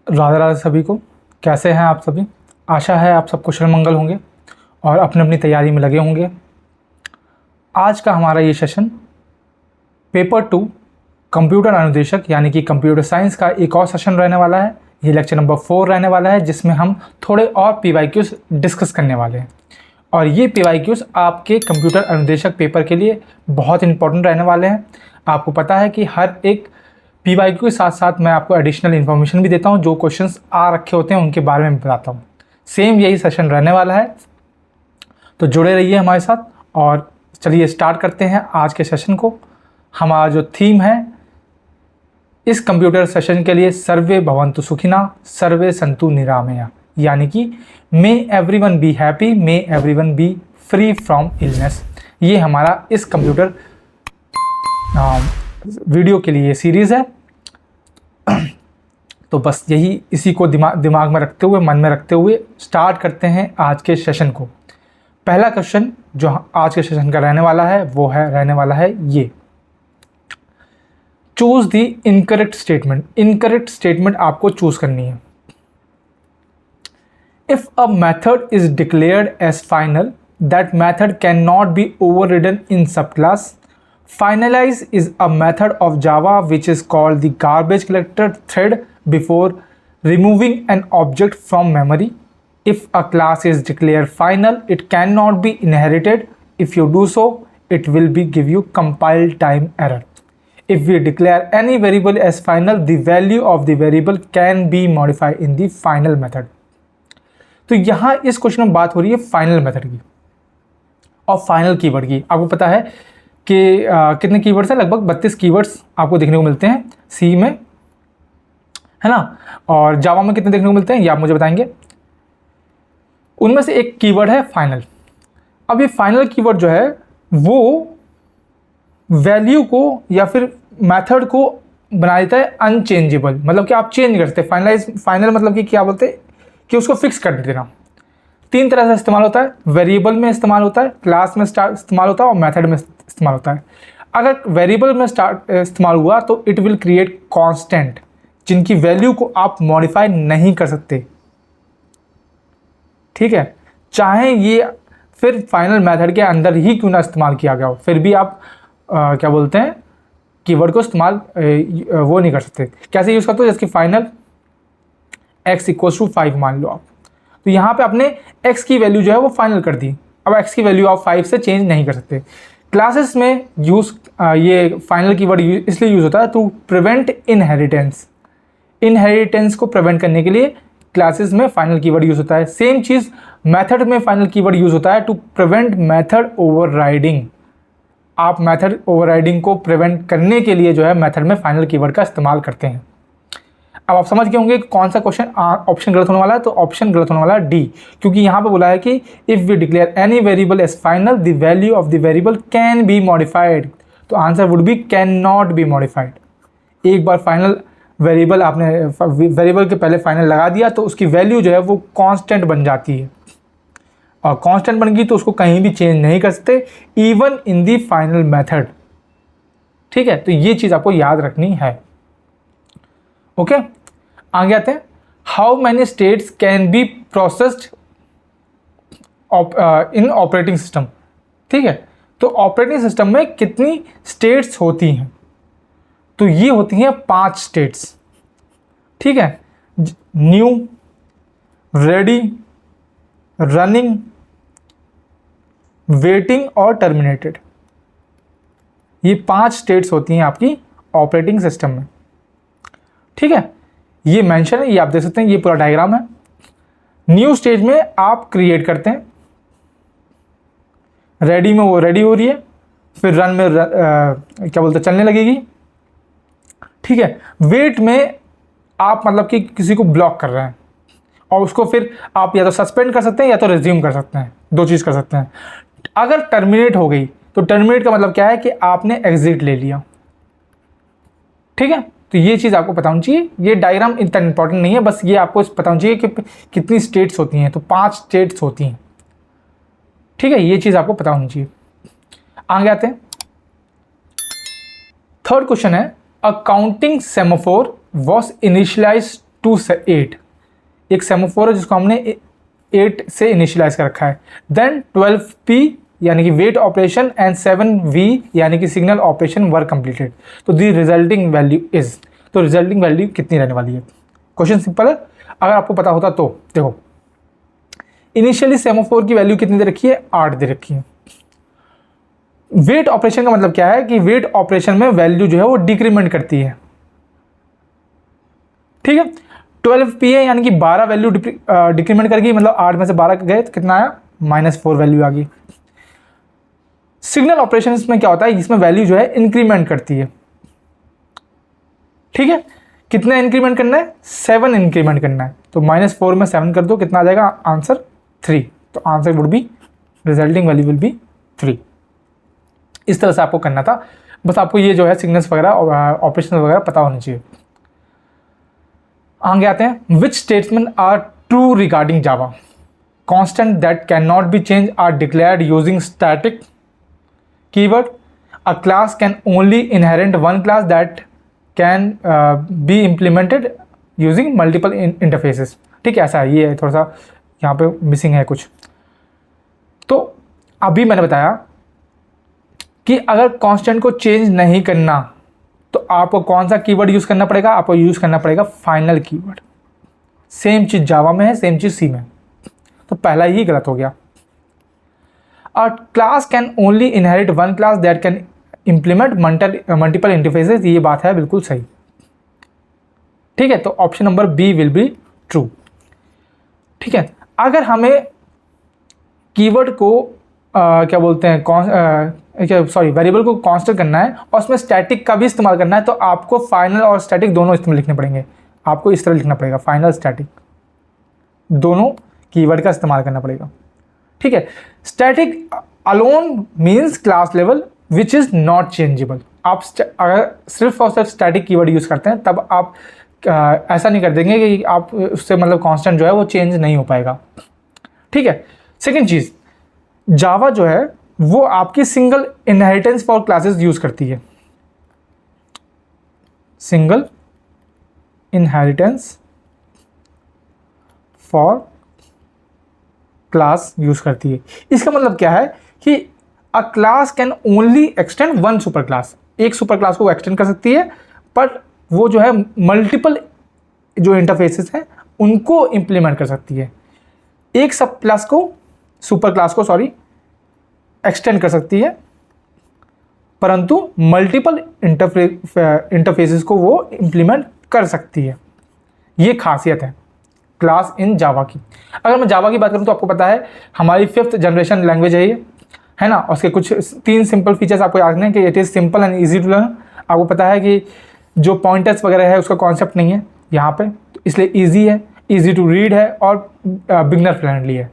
राधे राधे सभी को। कैसे हैं आप सभी? आशा है आप सब कुशल मंगल होंगे और अपनी अपनी तैयारी में लगे होंगे। आज का हमारा ये सेशन पेपर 2 कंप्यूटर अनुदेशक यानी कि कंप्यूटर साइंस का एक और सेशन रहने वाला है। ये लेक्चर नंबर 4 रहने वाला है, जिसमें हम थोड़े और PYQs डिस्कस करने वाले हैं। और ये PYQs आपके कंप्यूटर अनुदेशक पेपर के लिए बहुत इंपॉर्टेंट रहने वाले हैं। आपको पता है कि हर एक PYQ के साथ साथ मैं आपको एडिशनल इन्फॉर्मेशन भी देता हूँ, जो क्वेश्चंस आ रखे होते हैं उनके बारे में बताता हूँ। सेम यही सेशन रहने वाला है, तो जुड़े रहिए हमारे साथ। और चलिए स्टार्ट करते हैं आज के सेशन को। हमारा जो थीम है इस कंप्यूटर सेशन के लिए, सर्वे भवन्तु सुखिना सर्वे सन्तु निरामया, यानी कि may everyone be happy, may everyone be free from illness. ये हमारा इस कंप्यूटर वीडियो के लिए सीरीज़ है। तो बस यही इसी को दिमाग में रखते हुए, मन में रखते हुए स्टार्ट करते हैं आज के सेशन को। पहला क्वेश्चन जो आज के सेशन का रहने वाला है ये, choose the incorrect statement. Incorrect statement आपको चूज करनी है। If a method is declared as final, that method can not be overridden in sub class. Finalize is a method of Java which is called the garbage collector thread before removing an object from memory. If a class is declared final, it cannot be inherited. If you do so, it will give you compile time error. If we declare any variable as final, the value of the variable can be modified in the final method. तो यहाँ इस question में बात हो रही है final method की और फाइनल कीवर्ड की। आपको पता है कि कितने कीवर्ड्स हैं? लगभग 32 कीवर्ड्स आपको देखने को मिलते हैं सी में, है ना। और जावा में कितने देखने को मिलते हैं ये आप मुझे बताएंगे। उनमें से एक कीवर्ड है फाइनल। अब ये फाइनल कीवर्ड जो है वो वैल्यू को या फिर मेथड को बना देता है अनचेंजेबल, मतलब कि आप चेंज कर सकते हैं। फाइनल मतलब कि क्या बोलते हैं कि उसको फिक्स कर देना। 3 तरह से इस्तेमाल होता है, वेरिएबल में इस्तेमाल होता है, क्लास में इस्तेमाल होता है और मेथड में इस्तेमाल होता है। अगर वेरिएबल में इस्तेमाल हुआ तो इट विल क्रिएट कांस्टेंट, जिनकी वैल्यू को आप मॉडिफाई नहीं कर सकते, ठीक है। चाहे ये फिर फाइनल मेथड के अंदर ही क्यों ना इस्तेमाल किया गया हो, फिर भी आप क्या बोलते हैं कीवर्ड को इस्तेमाल वो नहीं कर सकते। कैसे यूज़ करते हो? जैसे कि फाइनल x = 5 मान लो आप, तो यहाँ पे आपने x की वैल्यू जो है वो फाइनल कर दी। अब x की वैल्यू आप 5 से चेंज नहीं कर सकते। क्लासेस में ये फाइनल कीवर्ड इसलिए यूज़ होता है टू प्रिवेंट इनहेरिटेंस। इनहेरिटेंस को प्रिवेंट करने के लिए क्लासेस में फाइनल कीवर्ड यूज़ होता है। सेम चीज़ मेथड में फाइनल कीवर्ड यूज़ होता है टू प्रिवेंट मेथड ओवरराइडिंग। आप मेथड ओवरराइडिंग को प्रिवेंट करने के लिए जो है मेथड में फाइनल कीवर्ड का इस्तेमाल करते हैं। अब आप समझ गए होंगे कौन सा क्वेश्चन ऑप्शन गलत होने वाला है। तो ऑप्शन गलत होने वाला है डी, क्योंकि यहाँ पे बोला है कि if we declare any variable as final, the value of the variable can be modified. तो answer would be can not be modified. एक बार फाइनल वेरिएबल आपने वेरिएबल के पहले फाइनल लगा दिया तो उसकी वैल्यू जो है वो कांस्टेंट बन जाती है, और कांस्टेंट बन गई तो उसको कहीं भी चेंज नहीं कर सकते, even in the final method, ठीक है। तो ये चीज़ आपको याद रखनी है। ओके, आगे आते हैं। How many states can be processed in operating system, ठीक है। तो ऑपरेटिंग सिस्टम में कितनी स्टेट्स होती हैं? तो ये होती हैं 5 स्टेट्स, ठीक है। न्यू, रेडी, रनिंग, वेटिंग और टर्मिनेटेड। ये 5 स्टेट्स होती हैं आपकी ऑपरेटिंग सिस्टम में, ठीक है। ये मेंशन है, ये आप देख सकते हैं, ये पूरा डायग्राम है। न्यू स्टेज में आप क्रिएट करते हैं, रेडी में वो रेडी हो रही है, फिर रन में क्या बोलते हैं चलने लगेगी, ठीक है। वेट में आप मतलब कि किसी को ब्लॉक कर रहे हैं और उसको फिर आप या तो सस्पेंड कर सकते हैं या तो रिज्यूम कर सकते हैं, 2 चीज़ कर सकते हैं। अगर टर्मिनेट हो गई तो टर्मिनेट का मतलब क्या है कि आपने एग्जिट ले लिया, ठीक है। तो ये चीज़ आपको पता होनी चाहिए। ये डायग्राम इतना इंपॉर्टेंट नहीं है, बस ये आपको पता होनी चाहिए कि कितनी स्टेट्स होती हैं। तो 5 स्टेट्स होती हैं, ठीक है। ये चीज़ आपको पता होनी चाहिए। आगे आते हैं। थर्ड क्वेश्चन है, a counting semaphore was initialized to 8, एक सेमाफोर है जिसको हमने 8 से इनिशियलाइज कर रखा है। देन 12p यानी कि वेट ऑपरेशन एंड 7v यानी कि सिग्नल ऑपरेशन वर कंप्लीटेड। तो दी रिजल्टिंग वैल्यू इज, तो रिजल्टिंग वैल्यू कितनी रहने वाली है? क्वेश्चन सिंपल है, अगर आपको पता होता तो। देखो इनिशियली सेमाफोर की वैल्यू कितनी दे रखी है? 8 दे रखी है। वेट ऑपरेशन का मतलब क्या है कि वेट ऑपरेशन में वैल्यू जो है वो डिक्रीमेंट करती है, ठीक है। 12p है यानी कि 12 वैल्यू डिक्रीमेंट करेगी, मतलब 8 में से 12 गए तो कितना आया? -4 वैल्यू आ गई। सिग्नल ऑपरेशन में क्या होता है, इसमें वैल्यू जो है इंक्रीमेंट करती है, ठीक है। कितना इंक्रीमेंट करना है? 7 इंक्रीमेंट करना है। तो -4 में 7 कर दो, कितना आ जाएगा? आंसर 3। तो answer would B, resulting value will be 3। इस तरह से आपको करना था, बस आपको ये जो है सिग्नल्स वगैरह ऑपरेशन वगैरह पता होनी चाहिए। आगे आते हैं, which statement are true regarding Java? Constant that can not be change are declared using static keyword. A class can only inherit one class that can be implemented using multiple interfaces. ठीक है, ऐसा है, ये थोड़ा सा यहाँ पे missing है कुछ। तो अभी मैंने बताया कि अगर कांस्टेंट को चेंज नहीं करना तो आपको कौन सा कीवर्ड यूज़ करना पड़ेगा? आपको यूज़ करना पड़ेगा फाइनल कीवर्ड। सेम चीज़ जावा में है, सेम चीज़ सी में। तो पहला ही गलत हो गया। A class can only inherit one class that can implement multiple interfaces, ये बात है बिल्कुल सही, ठीक है। तो option number B will be true, ठीक है। अगर हमें कीवर्ड को क्या बोलते हैं, सॉरी वेरिएबल को कांस्टेंट करना है और उसमें स्टैटिक का भी इस्तेमाल करना है, तो आपको फाइनल और स्टैटिक दोनों इस्तेमाल लिखने पड़ेंगे। आपको इस तरह लिखना पड़ेगा, फाइनल स्टैटिक दोनों कीवर्ड का इस्तेमाल करना पड़ेगा, ठीक है। Static alone means class level which is not changeable. आप अगर सिर्फ और सिर्फ स्टैटिक कीवर्ड यूज़ करते हैं तब आप ऐसा नहीं कर देंगे कि आप उससे मतलब कांस्टेंट जो है वो चेंज नहीं हो पाएगा, ठीक है। सेकेंड चीज़, जावा जो है वो आपकी single inheritance for classes use करती है। Single inheritance for class use करती है। इसका मतलब क्या है कि अ class can only extend one super class. एक सुपर क्लास को एक्सटेंड कर सकती है, पर वो जो है मल्टीपल जो इंटरफेसेस हैं उनको इंप्लीमेंट कर सकती है। एक सब क्लास को, सुपर क्लास को सॉरी, एक्सटेंड कर सकती है, परंतु मल्टीपल इंटरफेसेस को वो इंप्लीमेंट कर सकती है। ये खासियत है क्लास इन जावा की। अगर मैं जावा की बात करूँ तो आपको पता है हमारी 5th जनरेशन लैंग्वेज है ये, है ना। उसके कुछ 3 सिंपल फीचर्स आपको याद हैं कि it is simple and easy to learn. आपको पता है कि जो पॉइंटर्स वगैरह है उसका कॉन्सेप्ट नहीं है यहाँ पे, तो इसलिए ईजी है, ईजी टू रीड है और बिगनर फ्रेंडली है।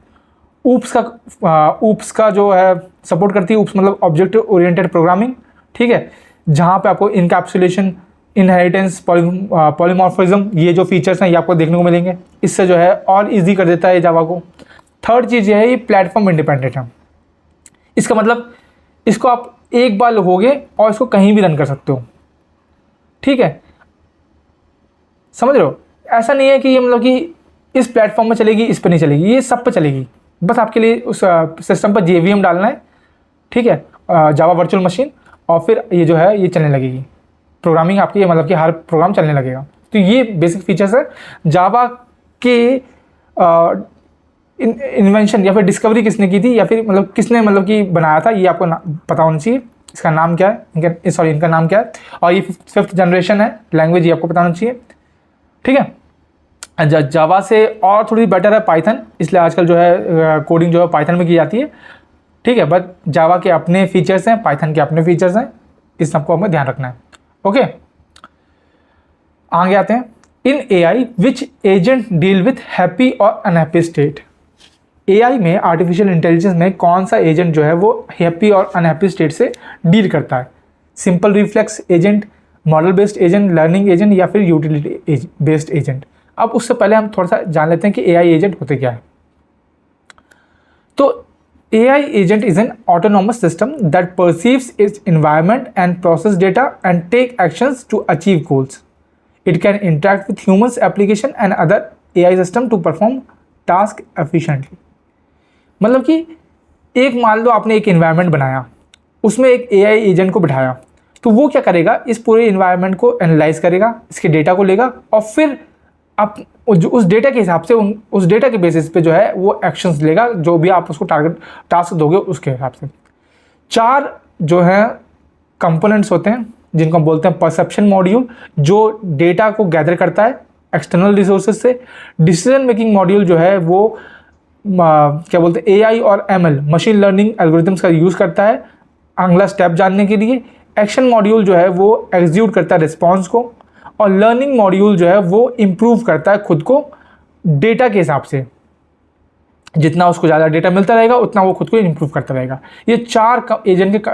ऊप्स का जो है सपोर्ट करती है। ऊप्स मतलब ऑब्जेक्ट ओरिएंटेड प्रोग्रामिंग, ठीक है, जहाँ पे आपको इनकैप्सुलेशन, इनहेरिटेंस, पॉलीमॉर्फिज्म, ये जो फीचर्स हैं ये आपको देखने को मिलेंगे। इससे जो है और इजी कर देता है जावा को। थर्ड चीज़ ये है, ये प्लेटफॉर्म इंडिपेंडेंट है। इसका मतलब इसको आप एक बार लिखोगे और इसको कहीं भी रन कर सकते हो, ठीक है, समझ रहे हो। ऐसा नहीं है कि ये मतलब कि इस प्लेटफॉर्म में चलेगी, इस पर नहीं चलेगी, ये सब पे चलेगी। बस आपके लिए उस सिस्टम पर JVM डालना है, ठीक है, जावा वर्चुअल मशीन, और फिर ये जो है ये चलने लगेगी प्रोग्रामिंग आपकी, मतलब कि हर प्रोग्राम चलने लगेगा। तो ये बेसिक फीचर्स है जावा के। इन्वेंशन या फिर डिस्कवरी किसने की थी, या फिर मतलब किसने मतलब कि बनाया था, ये आपको पता होना चाहिए। इसका नाम क्या है, इनका नाम क्या है, और ये 5th जनरेशन है लैंग्वेज, ये आपको पता होना चाहिए, ठीक है। जावा से और थोड़ी बेटर है पाइथन, इसलिए आजकल जो है कोडिंग जो है पाइथन में की जाती है, ठीक है। बट जावा के अपने फीचर्स हैं, पाइथन के अपने फीचर्स हैं, इस सबको हमें ध्यान रखना है, ओके। आगे आते हैं, इन AI which agent deal with happy और अनहैप्पी स्टेट। AI में, आर्टिफिशियल इंटेलिजेंस में कौन सा एजेंट जो है वो हैप्पी और अनहैप्पी स्टेट से डील करता है? Simple reflex agent, model based agent, learning agent, या फिर यूटिलिटी बेस्ड एजेंट। अब उससे पहले हम थोड़ा सा जान लेते हैं कि AI एजेंट होते क्या है। तो AI agent is an autonomous system that perceives its environment and process data and take actions to achieve goals. It can interact with humans application and other AI system to perform task efficiently. मतलब कि एक मान लो आपने एक environment बनाया, उसमें एक AI agent को बिठाया, तो वो क्या करेगा, इस पूरे इन्वायरमेंट को एनालाइज करेगा, इसके डेटा को लेगा और फिर आप जो उस डेटा के हिसाब से उस डेटा के बेसिस पे जो है वो एक्शंस लेगा, जो भी आप उसको टास्क दोगे उसके हिसाब से। 4 जो है कंपोनेंट्स होते हैं जिनको हम बोलते हैं परसेप्शन मॉड्यूल, जो डेटा को गैदर करता है एक्सटर्नल रिसोर्सेज से। डिसीजन मेकिंग मॉड्यूल जो है वो क्या बोलते हैं AI और ML मशीन लर्निंग एल्गोरिथम्स का यूज़ करता है अगला स्टेप जानने के लिए। एक्शन मॉड्यूल जो है वो एग्जीक्यूट करता है रिस्पॉन्स को, और लर्निंग मॉड्यूल जो है वो इम्प्रूव करता है खुद को डेटा के हिसाब से। जितना उसको ज़्यादा डेटा मिलता रहेगा उतना वो खुद को इम्प्रूव करता रहेगा। ये 4 एजेंट के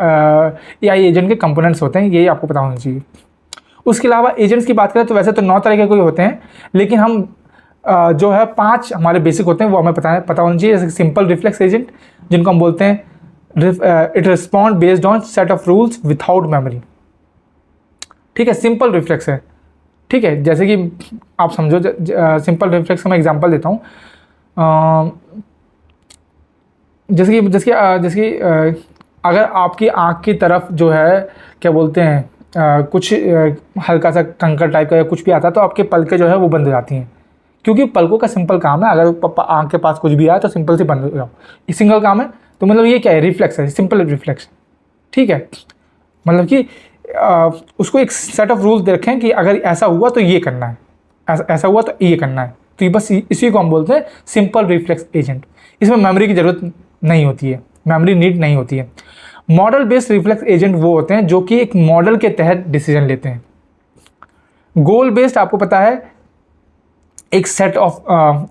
AI एजेंट के कंपोनेंट्स होते हैं, ये आपको पता होना चाहिए। उसके अलावा एजेंट्स की बात करें तो वैसे तो 9 तरह के कोई होते हैं, लेकिन हम जो है 5 हमारे बेसिक होते हैं वो हमें पता होना चाहिए। जैसे सिंपल रिफ्लेक्स एजेंट, जिनको हम बोलते हैं it respond based on set of rules without memory. ठीक है, सिंपल रिफ्लेक्स है। ठीक है, जैसे कि आप समझो सिंपल रिफ्लेक्स का मैं एग्जांपल देता हूँ। जैसे कि अगर आपकी आँख की तरफ जो है क्या बोलते हैं कुछ हल्का सा कंकर टाइप का या कुछ भी आता है, तो आपके पलकें जो है वो बंद हो जाती हैं, क्योंकि पलकों का सिंपल काम है, अगर आँख के पास कुछ भी आया तो सिंपल से बंद हो जाओ, ये सिंगल काम है। तो मतलब ये क्या है, रिफ्लेक्स है, सिंपल रिफ्लेक्स। ठीक है, मतलब कि उसको एक सेट ऑफ रूल्स रखें कि अगर ऐसा हुआ तो ये करना है, ऐसा हुआ तो ये करना है, तो ये बस इसी को हम बोलते हैं सिंपल रिफ्लेक्स एजेंट। इसमें मेमोरी की ज़रूरत नहीं होती है, मेमोरी नीड नहीं होती है। मॉडल बेस्ड रिफ्लेक्स एजेंट वो होते हैं जो कि एक मॉडल के तहत डिसीजन लेते हैं। गोल बेस्ड आपको पता है, एक सेट ऑफ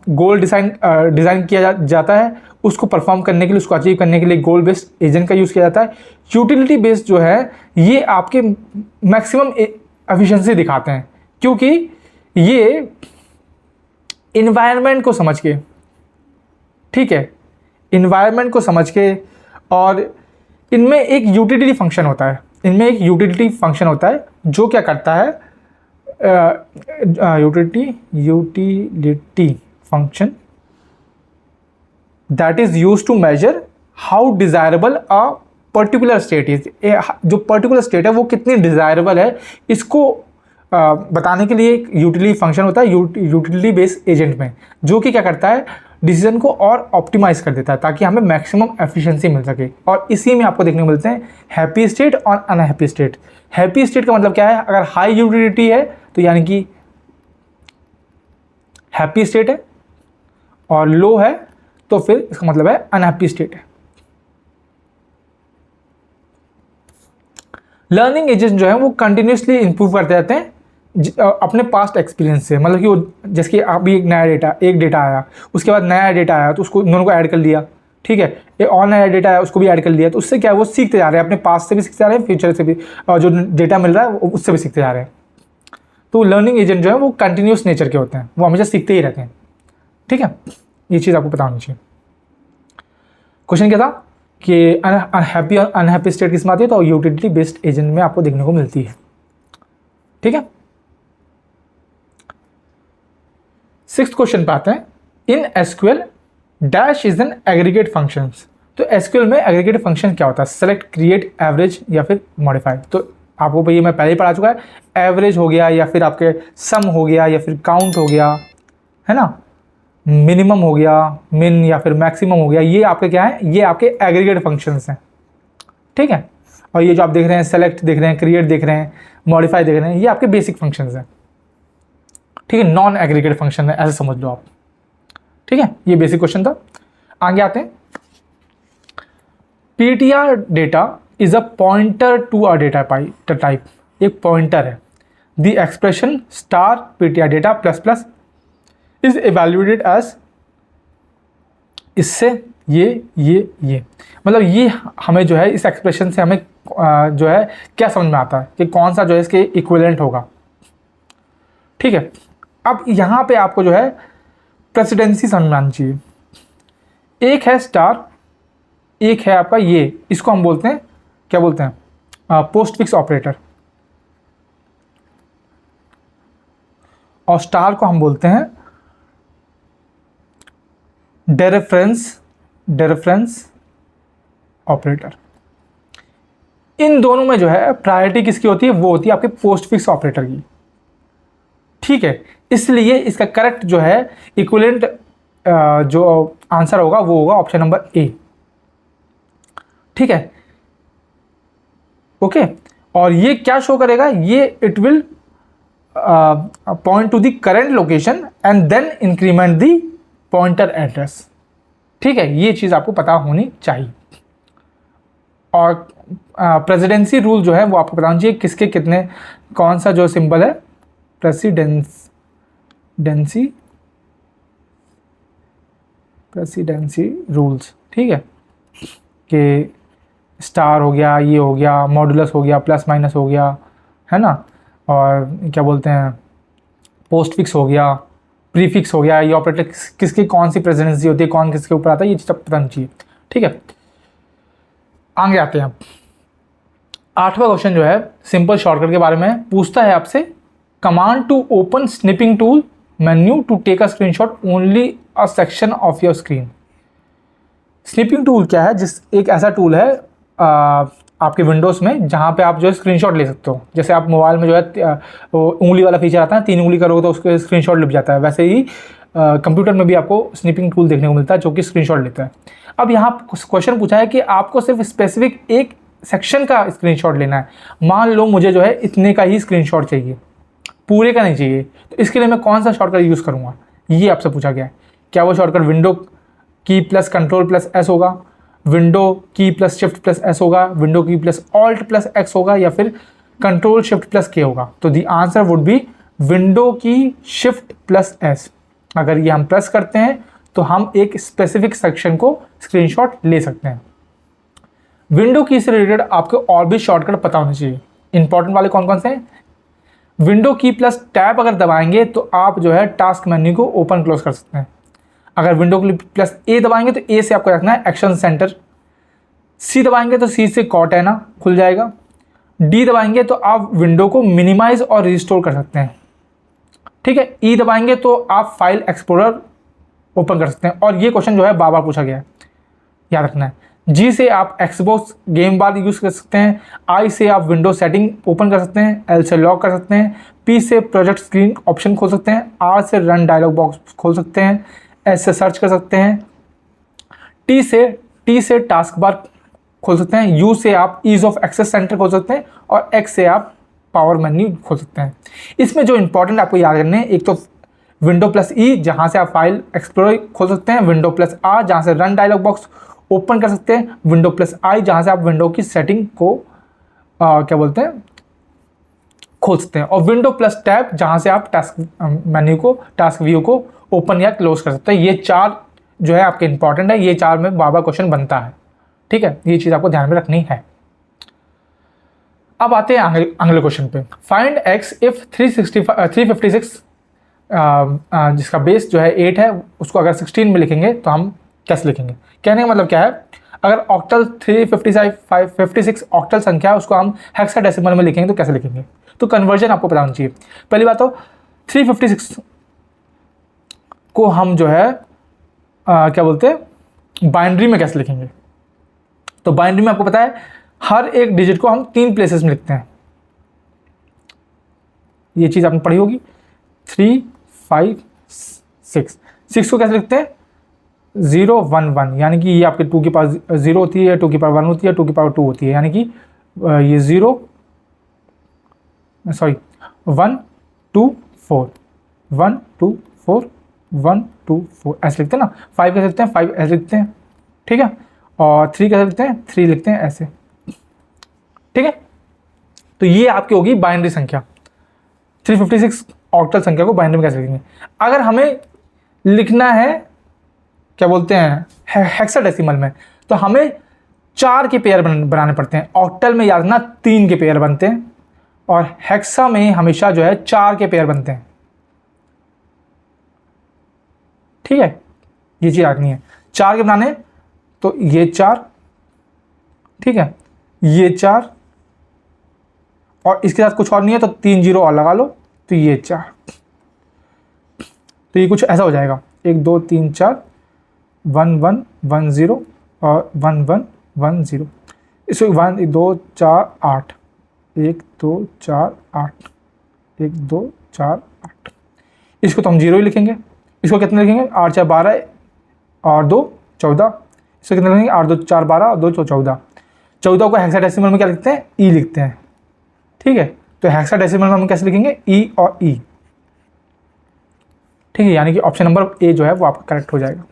गोल डिज़ाइन किया जाता है, उसको परफॉर्म करने के लिए, उसको अचीव करने के लिए गोल बेस्ड एजेंट का यूज़ किया जाता है। यूटिलिटी बेस्ड जो है ये आपके मैक्सिमम एफिशिएंसी दिखाते हैं, क्योंकि ये इन्वायरमेंट को समझ के, ठीक है, इन्वायरमेंट को समझ के, और इनमें एक यूटिलिटी फंक्शन होता है, जो क्या करता है, utility function that is used to measure how desirable a particular state is. जो पर्टिकुलर स्टेट है वो कितनी डिजायरेबल है, इसको बताने के लिए एक यूटिलिटी फंक्शन होता है यूटिलिटी बेस्ड एजेंट में, जो कि क्या करता है, डिसीजन को और ऑप्टिमाइज कर देता है ताकि हमें मैक्सिमम एफिशिएंसी मिल सके। और इसी में आपको देखने को मिलते हैं हैप्पी स्टेट और अनहैप्पी स्टेट। हैप्पी स्टेट का मतलब क्या है, अगर हाई यूटिलिटी है तो यानी कि हैप्पी स्टेट है, और लो है तो फिर इसका मतलब है अनहैप्पी स्टेट है। लर्निंग एजेंट जो है वो कंटिन्यूसली इंप्रूव करते रहते हैं अपने पास्ट एक्सपीरियंस से। मतलब कि वो जैसे कि अभी एक डेटा आया, उसके बाद नया डेटा आया तो उसको दोनों को ऐड कर लिया, ठीक है, एक और नया डेटा आया उसको भी ऐड कर लिया, तो उससे क्या है, वो सीखते जा रहे हैं, अपने पास्ट से भी सीखते जा रहे हैं, फ्यूचर से भी, और जो डेटा मिल रहा है उससे भी सीखते जा रहे हैं। तो लर्निंग एजेंट जो है वो कंटिन्यूस नेचर के होते हैं, वो हमेशा सीखते ही रहते हैं। ठीक है, ये चीज़ आपको पता होनी चाहिए। क्वेश्चन क्या था कि अनहैप्पी और अनहैप्पी स्टेट किस में आती है, तो यूटिलिटी बेस्ड एजेंट में आपको देखने को मिलती है। ठीक है, 6th क्वेश्चन पे आते हैं। In SQL dash is an aggregate functions. तो एसक्यूएल में एग्रीगेट फंक्शन क्या होता है, सेलेक्ट, क्रिएट, एवरेज या फिर मॉडिफाई। तो आपको भैया मैं पहले ही पढ़ा चुका है, एवरेज हो गया या फिर आपके सम हो गया या फिर काउंट हो गया, है ना, मिनिमम हो गया, मिन या फिर मैक्सिमम हो गया, ये आपके क्या है, ये आपके एग्रीगेट फंक्शंस हैं। ठीक है, और ये जो आप देख रहे हैं, सेलेक्ट देख रहे हैं, क्रिएट देख रहे हैं, मॉडिफाई देख रहे हैं, ये आपके बेसिक फंक्शंस हैं। ठीक है, नॉन एग्रीगेट फंक्शन है, ऐसे समझ लो आप। ठीक है, ये बेसिक क्वेश्चन था। आगे आते हैं। PTR data is a pointer to a data type, एक पॉइंटर है। The expression star PTR data plus plus is evaluated as, इससे ये मतलब ये हमें जो है इस एक्सप्रेशन से हमें जो है क्या समझ में आता है कि कौन सा जो है इसके इक्विवेलेंट होगा। ठीक है, अब यहाँ पे आपको जो है प्रेसिडेंसी समझ में आनी चाहिए। एक है स्टार, एक है आपका ये, इसको हम बोलते हैं, क्या बोलते हैं, पोस्ट फिक्स ऑपरेटर। और स्टार को हम बोलते हैं डेरेफरेंस ऑपरेटर। इन दोनों में जो है प्रायोरिटी किसकी होती है, वो होती है आपके पोस्टफिक्स ऑपरेटर की। ठीक है, इसलिए इसका करेक्ट जो है इक्विवेलेंट जो आंसर होगा वो होगा ऑप्शन नंबर ए। ठीक है, ओके। और ये क्या शो करेगा, ये it will point to the current location and then increment the pointer address. ठीक है, ये चीज़ आपको पता होनी चाहिए। और प्रेसिडेंसी रूल जो है वो आपको पता होना चाहिए किसके कितने, कौन सा जो सिंबल है प्रेसिडेंसी रूल्स। ठीक है, कि स्टार हो गया, ये हो गया, मॉडुलस हो गया, प्लस माइनस हो गया, है ना, और क्या बोलते हैं पोस्टफिक्स हो गया, प्रीफिक्स हो गया, ये ऑपरेटर किसकी कौन सी प्रेसिडेंसी होती है, कौन किसके ऊपर आता है, ये चीज़ पता होनी चाहिए। ठीक है, आगे आते हैं। 8वां क्वेश्चन जो है सिंपल शॉर्टकट के बारे में पूछता है आपसे, command to open snipping tool menu to take a screenshot only a section of your screen. Snipping tool क्या है, एक ऐसा टूल है आपके विंडोज़ में जहाँ पे आप जो है स्क्रीनशॉट ले सकते हो। जैसे आप मोबाइल में जो है उंगली वाला फीचर आता है, 3 उंगली करोगे तो उसके स्क्रीनशॉट लिप जाता है, वैसे ही कंप्यूटर में भी आपको स्निपिंग टूल देखने को मिलता है जो कि स्क्रीनशॉट लेता है। अब यहाँ क्वेश्चन पूछा है कि आपको सिर्फ स्पेसिफिक एक सेक्शन का स्क्रीनशॉट लेना है। मान लो मुझे जो है इतने का ही स्क्रीनशॉट चाहिए, पूरे का नहीं चाहिए, तो इसके लिए मैं कौन सा शॉर्टकट यूज़ करूँगा, ये आपसे पूछा गया है। क्या वो शॉर्टकट विंडो की प्लस कंट्रोल प्लस एस होगा, विंडो की प्लस शिफ्ट प्लस एस होगा, विंडो की प्लस ऑल्ट प्लस एक्स होगा, या फिर कंट्रोल शिफ्ट प्लस के होगा? तो the answer would B window की शिफ्ट प्लस एस। अगर ये हम प्रेस करते हैं तो हम एक स्पेसिफिक सेक्शन को स्क्रीनशॉट ले सकते हैं। विंडो की से रिलेटेड आपको और भी शॉर्टकट पता होने चाहिए। इंपॉर्टेंट वाले कौन कौन से हैं? विंडो की प्लस टैब अगर दबाएंगे तो आप जो है टास्क मेन्यू को ओपन क्लोज कर सकते हैं। अगर विंडो की प्लस ए दबाएंगे तो ए से आपको रखना है एक्शन सेंटर। सी दबाएंगे तो सी से कॉर्टेना खुल जाएगा। डी दबाएंगे तो आप विंडो को मिनिमाइज और रिस्टोर कर सकते हैं। ठीक है, ई दबाएंगे तो आप फाइल एक्सप्लोरर ओपन कर सकते हैं। और ये क्वेश्चन जो है बार बार पूछा गया है, याद रखना है। जी से आप एक्सबॉक्स गेम बार यूज़ कर सकते हैं। आई से आप विंडो सेटिंग ओपन कर सकते हैं। एल से लॉक कर सकते हैं। पी से प्रोजेक्ट स्क्रीन ऑप्शन खोल सकते हैं। आर से रन डायलॉग बॉक्स खोल सकते हैं। एस से सर्च कर सकते हैं। टी से टास्क बार खोल सकते हैं। यू से आप ईज ऑफ एक्सेस सेंटर खोल सकते हैं। और एक्स से आप पावर मेन्यू खोल सकते हैं। इसमें जो इंपॉर्टेंट आपको याद करने हैं, एक तो विंडो प्लस ई जहाँ से आप फाइल एक्सप्लोरर खोल सकते हैं। विंडो प्लस आर जहाँ से रन डायलॉग बॉक्स ओपन कर सकते हैं। विंडो प्लस आई जहाँ से आप विंडो की सेटिंग को क्या बोलते हैं खोल सकते हैं। और विंडो प्लस टैब जहाँ से आप टास्क मेन्यू को, टास्क व्यू को ओपन या क्लोज कर सकते हैं। ये 4 जो है आपके इंपॉर्टेंट है। ये 4 में बार बार क्वेश्चन बनता है। ठीक है, ये चीज़ आपको ध्यान में रखनी है। अब आते हैं अगले क्वेश्चन पे। फाइंड एक्स इफ 356 जिसका बेस जो है 8 है, उसको अगर 16 में लिखेंगे तो हम कैसे लिखेंगे? कहने का मतलब क्या है, अगर ऑक्टल 356 ऑक्टल संख्या है, उसको हम हेक्साडेसिमल में लिखेंगे तो कैसे लिखेंगे? तो कन्वर्जन आपको पता होना चाहिए। पहली बात तो 356 को हम जो है क्या बोलते हैं बाइनरी में कैसे लिखेंगे? तो बाइनरी में आपको पता है हर एक डिजिट को हम 3 प्लेसेस में लिखते हैं। ये चीज़ आपने पढ़ी होगी। 3, 5, 6 को कैसे लिखते हैं? 0, 1, 1, यानी कि ये आपके 2 की पावर 0 होती है, 2 की पावर 1 होती है, 2 की पावर 2 होती है, यानी कि ये 1, 2, 4, 1, 2, 4, 1, 2, 4 ऐसे लिखते हैं ना। 5 कैसे लिखते हैं? 5 ऐसे लिखते हैं। ठीक है, और 3 कैसे लिखते हैं? 3 लिखते हैं ऐसे। ठीक है, तो ये आपकी होगी बाइनरी संख्या। 356 ऑक्टल संख्या को बाइनरी में कैसे लिखेंगे? अगर हमें लिखना है क्या बोलते हैं हेक्साडेसिमल में, तो हमें 4 के पेयर बनाने पड़ते हैं। ऑक्टल में याद रखना 3 के पेयर बनते हैं, और हेक्सा में हमेशा जो है 4 के पेयर बनते हैं। ठीक है, ये चीज़ रखनी है। 4 के बनाने तो ये 4, ठीक है, ये 4, और इसके साथ कुछ और नहीं है तो 3 0 और लगा लो, तो ये 4। तो ये कुछ ऐसा हो जाएगा 1 2 3 4 1 1 1 0 और 1 1 1 0। इसको 1 2 4 8 1 2 4 8 1 2 4 8, इसको तो हम 0 ही लिखेंगे। इसको कितने लिखेंगे 8 4 12 और 2 14। इसको कितने लिखेंगे 8 2 4 12 और 2 14। 14 को हेक्साडेसिमल में क्या लिखते हैं ई लिखते हैं, ठीक है। तो हेक्साडेसिमल में हम कैसे लिखेंगे ई और ई, ठीक है। यानी कि ऑप्शन नंबर ए जो है वो आपका करेक्ट हो जाएगा,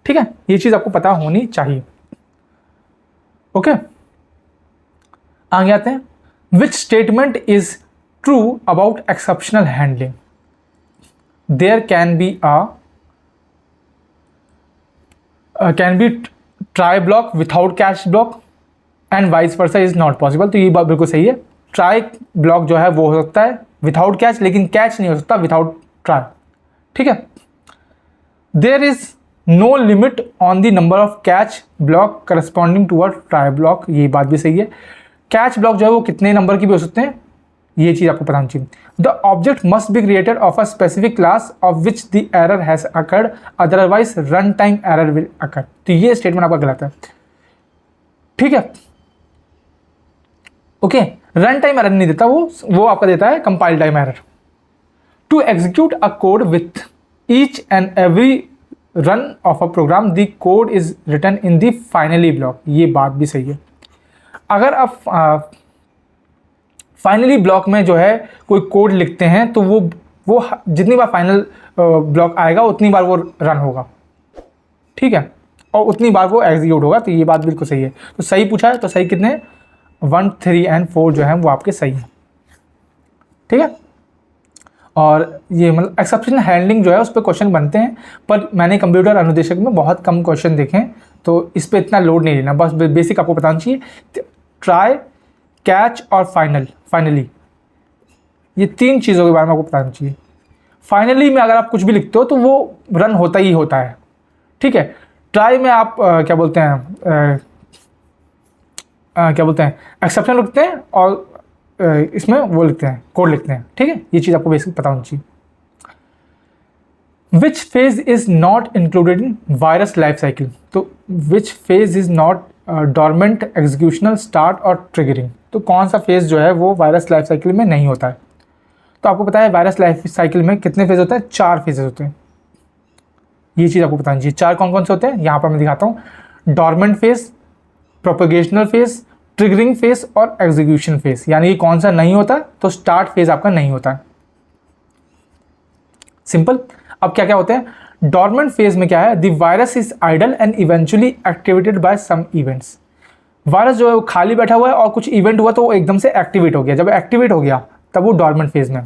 ठीक है। ये चीज़ आपको पता होनी चाहिए, ओके। आगे आते हैं, which statement is true about exceptional handling. There can be try block without catch block and vice versa is not possible. तो ये बात बिल्कुल सही है। ट्राई ब्लॉक जो है वो हो सकता है विथआउट कैच, लेकिन कैच नहीं हो सकता विथआउट ट्राई, ठीक है। There is no limit on the number of catch block corresponding to a try block, ये बात भी सही है। कैच ब्लॉक जो है वो कितने नंबर की भी हो सकते हैं, ये चीज़ आपको पता होनी चाहिए। The object must be created of a specific class of which the error has occurred, otherwise run time error will occur. तो ये स्टेटमेंट आपका गलत है, ठीक है, ओके। रन टाइम एरर नहीं देता वो आपका देता है compile time error. To execute a code with each and every run of a program the code is written in the finally block, ये बात भी सही है। अगर आप फाइनली ब्लॉक में जो है कोई कोड लिखते हैं तो वो जितनी बार फाइनल ब्लॉक आएगा उतनी बार वो रन होगा, ठीक है, और उतनी बार वो एग्जीक्यूट होगा। तो ये बात बिल्कुल सही है। तो सही पूछा है, तो सही कितने 1 3 एंड 4 जो है वो आपके सही हैं, ठीक है। और ये मतलब एक्सेप्शन हैंडलिंग जो है उस पर क्वेश्चन बनते हैं, पर मैंने कंप्यूटर अनुदेशक में बहुत कम क्वेश्चन देखे हैं, तो इस पर इतना लोड नहीं लेना, बस बेसिक आपको बताना चाहिए। ट्राई, कैच और फाइनली, ये 3 चीज़ों के बारे में आपको बताना चाहिए। फाइनली में अगर आप कुछ भी लिखते हो तो वो रन होता ही होता है, ठीक है। ट्राई में आप क्या बोलते हैं एक्सेप्शन लिखते हैं, और इसमें वो लिखते हैं कोड लिखते हैं, ठीक है। ये चीज़ आपको बेसिक पता होनी चाहिए। Which phase is not included in virus life cycle. तो which phase is not dormant, executional, start और ट्रिगरिंग। तो कौन सा फेज जो है वो वायरस लाइफ साइकिल में नहीं होता है। तो आपको पता है वायरस लाइफ साइकिल में कितने फेज होते हैं, 4 फेजेस होते हैं। ये चीज़ आपको बतानी चाहिए। 4 कौन कौन से होते हैं, यहाँ पर मैं दिखाता हूँ। Dormant phase, propagational phase, triggering phase और एग्जीक्यूशन फेज। यानी कि कौन सा नहीं होता, तो स्टार्ट फेज आपका नहीं होता है, सिंपल। अब क्या क्या होते हैं डॉर्मेंट फेज में, क्या है, the virus is idle and eventually activated by some events. Virus जो है वो खाली बैठा हुआ है और कुछ इवेंट हुआ तो वो एकदम से एक्टिवेट हो गया। जब एक्टिवेट हो गया तब वो डॉर्मेंट फेज में।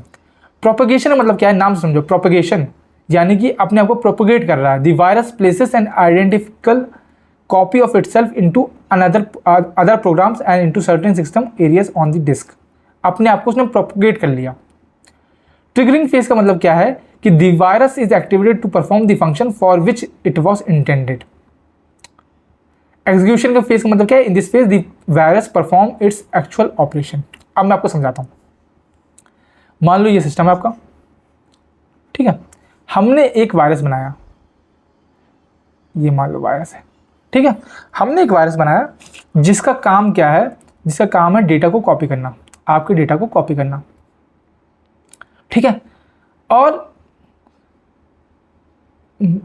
प्रोपेगेशन मतलब क्या है, नाम समझो, प्रोपेगेशन यानी कि अपने आप को प्रोपोगेट कर रहा है। The virus places an identical copy of itself into other programs and into certain system areas on the disk. अपने आप को उसने प्रोपोगेट कर लिया। ट्रिगरिंग फेज का मतलब क्या है कि the virus is activated to perform the function for which it was intended. Execution का फेज का मतलब क्या है, in this phase the virus perform its actual operation. अब मैं आपको समझाता हूं। मान लो ये सिस्टम है आपका, ठीक है। हमने एक वायरस बनाया, ये मान लो वायरस है, ठीक है। हमने एक वायरस बनाया जिसका काम क्या है, जिसका काम है डेटा को कॉपी करना, आपके डेटा को कॉपी करना, ठीक है। और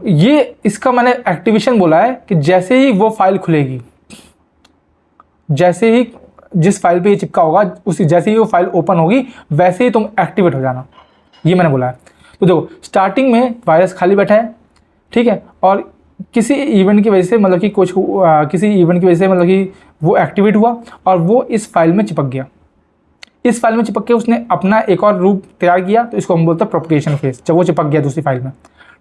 ये इसका मैंने एक्टिवेशन बोला है कि जैसे ही वो फाइल खुलेगी, जैसे ही जिस फाइल पे ये चिपका होगा, उसी जैसे ही वो फाइल ओपन होगी वैसे ही तुम एक्टिवेट हो जाना, ये मैंने बोला है। तो देखो स्टार्टिंग में वायरस खाली बैठा है, ठीक है, और किसी इवेंट की वजह से मतलब कि किसी इवेंट की वजह से मतलब कि वो एक्टिवेट हुआ और वो इस फाइल में चिपक गया। इस फाइल में चिपक के उसने अपना एक और रूप तैयार किया, तो इसको हम बोलते हैं प्रोपगेशन फेज, जब वो चिपक गया दूसरी फाइल में,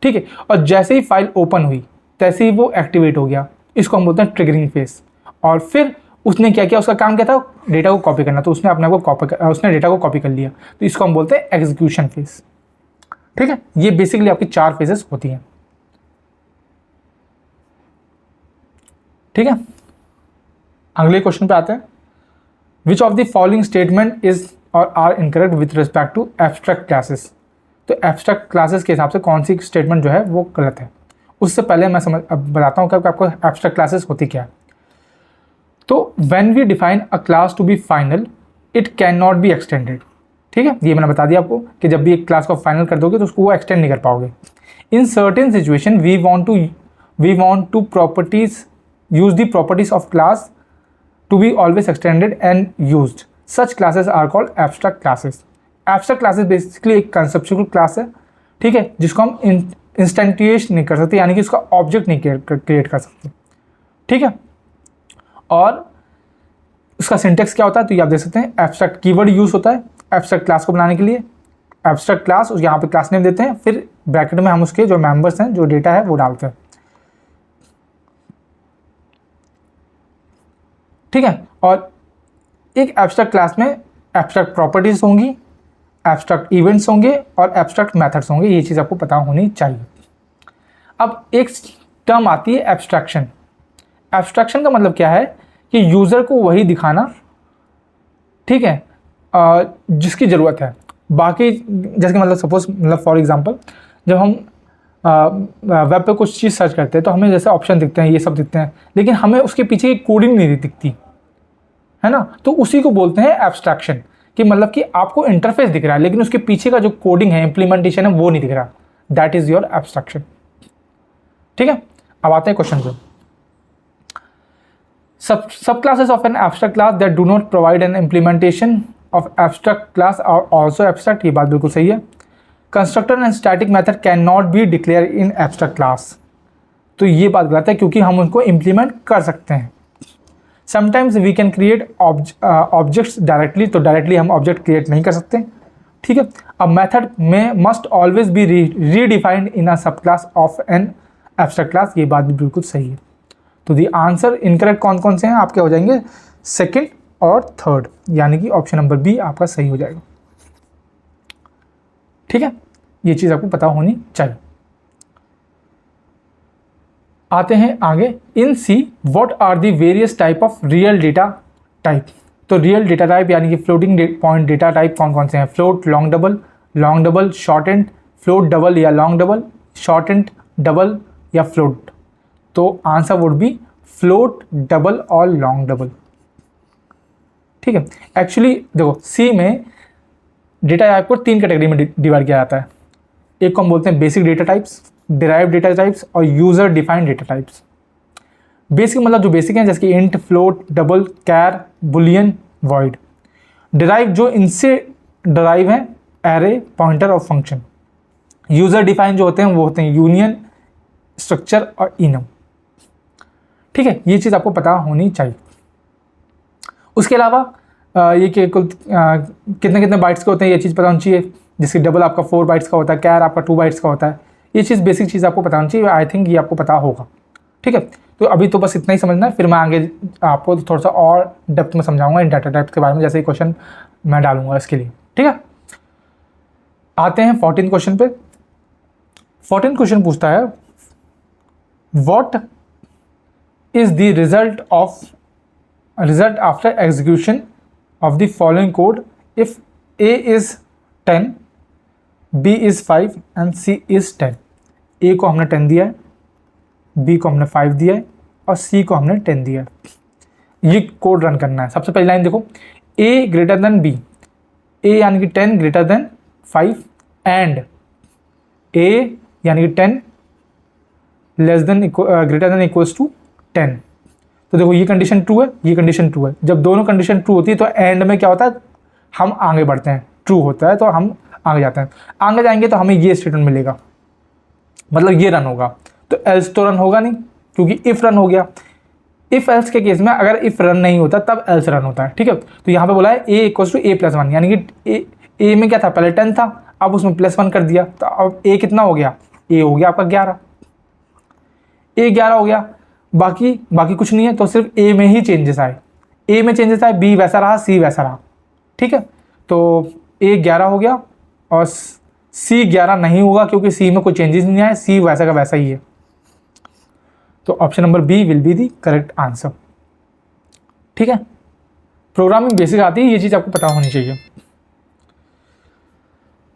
ठीक है। और जैसे ही फाइल ओपन हुई तैसे ही वो एक्टिवेट हो गया, इसको हम बोलते हैं ट्रिगरिंग फेज। और फिर उसने क्या किया, उसका काम क्या था, डेटा को कॉपी करना, तो उसने अपने आप को उसने डेटा को कॉपी कर लिया, तो इसको हम बोलते हैं एग्जीक्यूशन फेज, ठीक है। ये बेसिकली आपकी 4 फेजेस होती हैं, ठीक है। अगले क्वेश्चन पे आते हैं। Which of the following statement is or are incorrect with respect to abstract classes. तो एब्स्ट्रैक्ट क्लासेस के हिसाब से कौन सी स्टेटमेंट जो है वो गलत है। उससे पहले मैं अब बताता हूँ कि आपको एब्स्ट्रैक्ट क्लासेस होती क्या है। तो when we define a class to be final it can not be extended. ठीक है, ये मैंने बता दिया आपको कि जब भी एक क्लास को फाइनल कर दोगे तो उसको वो एक्सटेंड नहीं कर पाओगे। In certain situation we want to properties use the properties of class to be always extended and used. Such classes are called abstract classes. Abstract classes basically एक conceptual class है, ठीक है, जिसको हम इंस्टेंटिएट नहीं कर सकते, यानी कि उसका ऑब्जेक्ट नहीं क्रिएट कर सकते। ठीक है, और उसका सिंटेक्स क्या होता है तो ये आप देख सकते हैं, एब्स्ट्रैक्ट कीवर्ड यूज होता है एब्स्ट्रैक्ट क्लास को बनाने के लिए। एब्स्ट्रैक्ट क्लास यहाँ पे क्लास नेम देते हैं, फिर ब्रैकेट में हम उसके जो मेंबर्स हैं, जो डेटा है वो डालते हैं। ठीक है, और एक एब्स्ट्रैक्ट क्लास में एब्स्ट्रैक्ट प्रॉपर्टीज होंगी, एब्स्ट्रैक्ट इवेंट्स होंगे और एब्स्ट्रैक्ट मेथड्स होंगे। ये चीज़ आपको पता होनी चाहिए। अब एक टर्म आती है एब्स्ट्रैक्शन। एब्स्ट्रैक्शन का मतलब क्या है कि यूज़र को वही दिखाना, ठीक है, जिसकी ज़रूरत है। बाकी जैसे कि मतलब सपोज मतलब फॉर एग्जांपल जब हम वेब पे कुछ चीज़ सर्च करते हैं तो हमें जैसे ऑप्शन दिखते हैं, ये सब दिखते हैं, लेकिन हमें उसके पीछे की कोडिंग नहीं दिखती है ना, तो उसी को बोलते हैं एब्स्ट्रैक्शन। कि मतलब कि आपको इंटरफेस दिख रहा है लेकिन उसके पीछे का जो कोडिंग है, इंप्लीमेंटेशन है, वो नहीं दिख रहा। That is your abstraction. ठीक है, अब आते हैं क्वेश्चन पे। Subclasses of an abstract class that do not provide an implementation of abstract class are also abstract. ये बात बिल्कुल सही है। Constructor and static method can not be declare in abstract class. तो ये बात गलत है क्योंकि हम उनको इम्प्लीमेंट कर सकते हैं। Sometimes we can create objects directly, तो डायरेक्टली हम ऑब्जेक्ट क्रिएट नहीं कर सकते। ठीक है, अब मेथड में must always be redefined in a subclass of an abstract class. ये बात भी बिल्कुल सही है। तो दी आंसर इनकरेक्ट कौन कौन से हैं आपके हो जाएंगे, सेकंड और थर्ड, यानी कि ऑप्शन नंबर बी आपका सही हो जाएगा। ठीक है, ये चीज़ आपको पता होनी चाहिए। आते हैं आगे। In C what are the various type of real data type. तो रियल डेटा टाइप यानी कि फ्लोटिंग पॉइंट डेटा टाइप कौन कौन से हैं, float, long double, short and, float double या long double, short and double या फ्लोट। तो answer would be float, double और लॉन्ग डबल। ठीक है, एक्चुअली देखो सी में डेटा टाइप को 3 कैटेगरी में डिवाइड किया जाता है। एक को हम बोलते हैं basic data types, derive data types और user defined data types. Basic मतलब जो बेसिक हैं जैसे कि int, float, double, char, boolean, void. Derive जो इनसे डिराइव हैं, एरे, पॉइंटर और फंक्शन। यूजर डिफाइंड जो होते हैं वो होते हैं यूनियन, स्ट्रक्चर और इनम। ठीक है, ये चीज़ आपको पता होनी चाहिए। उसके अलावा ये कुल कितने कितने बाइट्स के होते हैं ये चीज़ पता होनी चाहिए। जैसे डबल आपका 4 बाइट्स का होता है, कैर आपका 2 बाइट्स का होता है। ये चीज़ बेसिक चीज़ आपको पता होनी चाहिए। आई थिंक ये आपको पता होगा। ठीक है, तो अभी तो बस इतना ही समझना है, फिर मैं आगे आपको थोड़ा सा और डेप्थ में समझाऊंगा इन डाटा टाइप्स के बारे में, जैसे ही क्वेश्चन मैं डालूंगा इसके लिए। ठीक है, आते हैं 14 क्वेश्चन पे। 14 क्वेश्चन पूछता है what is the result after execution of the following code if A is 10, B is 5 and C is 10। A को हमने 10 दिया है, B को हमने 5 दिया है और C को हमने 10 दिया है। ये कोड रन करना है। सबसे पहली लाइन देखो, A greater than B, A यानी कि 10 ग्रेटर देन 5 एंड A यानी कि 10 less than greater than equals to 10। तो देखो ये कंडीशन ट्रू है, ये कंडीशन ट्रू है। जब दोनों कंडीशन ट्रू होती है तो एंड में क्या होता है, हम आगे बढ़ते हैं। ट्रू होता है तो हम आगे जाते हैं। आगे जाएंगे तो हमें ये स्टेटमेंट मिलेगा, मतलब ये रन होगा। तो एल्स तो रन होगा नहीं क्योंकि इफ रन हो गया। इफ एल्स के केस में अगर इफ रन नहीं होता तब एल्स रन होता है। ठीक है, तो यहाँ पे बोला है ए इक्वल्स टू ए प्लस 1, यानी कि ए में क्या था, पहले 10 था, अब उसमें +1 कर दिया, तो अब ए कितना हो गया, ए हो गया आपका 11। ए 11 हो गया, बाकी कुछ नहीं है, तो सिर्फ ए में ही चेंजेस आए। ए में चेंजेस आए, बी वैसा रहा, सी वैसा रहा। ठीक है, तो ए 11 हो गया और सी 11 नहीं होगा क्योंकि सी में कोई चेंजेस नहीं आए, सी वैसा का वैसा ही है। तो option number B will be the correct answer. ठीक है, प्रोग्रामिंग बेसिक आती है, ये चीज़ आपको पता होनी चाहिए।